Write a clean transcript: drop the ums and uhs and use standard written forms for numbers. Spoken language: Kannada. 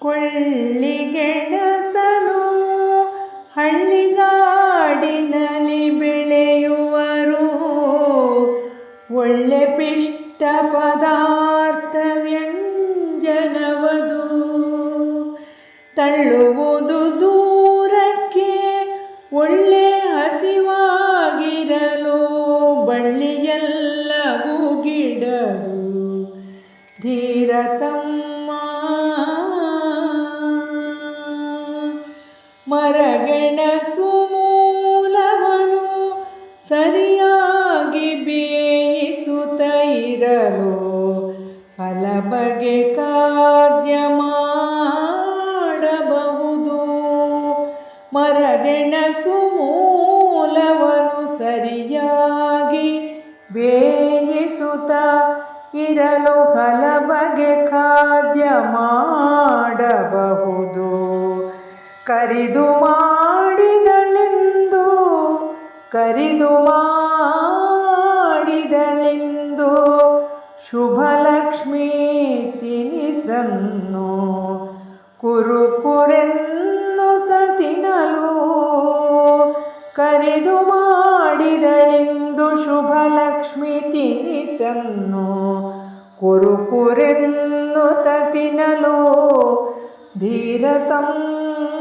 ಕೊಳ್ಳಿಗೆಣಸನು ಹಳ್ಳಿಗಾಡಿನಲ್ಲಿ ಬೆಳೆಯುವರು. ಒಳ್ಳೆ ಪಿಷ್ಟ ಪದಾರ್ಥ ವ್ಯಂಜನವದು ತಳ್ಳುವುದು ದೂರಕ್ಕೆ. ಒಳ್ಳೆ ಹಸಿವಾಗಿರಲು ಬಳ್ಳಿಯೆಲ್ಲವೂ ಗಿಡದು ಧೀರತಮ್ಮ. ಮರಗೆಣಸು ಮೂಲವನು ಸರಿಯಾಗಿ ಬೇಯಿಸುತ್ತ ಇರಲು ಹಲಬಗೆ ಖಾದ್ಯ ಮಾಡಬಹುದು. ಮರಗೆಣಸು ಮೂಲವನು ಸರಿಯಾಗಿ ಬೇಯಿಸುತ್ತ ಇರಲು ಹಲಬಗೆ ಖಾದ್ಯ ಮಾಡಬಹುದು. ಕರಿದು ಮಾಡಿದಳೆಂದು ಶುಭಲಕ್ಷ್ಮಿ ತಿನಿಸನ್ನು ಕುರುಕುರೆನ್ನುತ್ತ ತಿನ್ನಲು. ಕರಿದು ಮಾಡಿದಳೆಂದು ಶುಭಲಕ್ಷ್ಮಿ ತಿನಿಸನ್ನು ಕುರುಕುರೆನ್ನುತ್ತ ತಿನ್ನಲು ಧೀರತಮ್ಮ.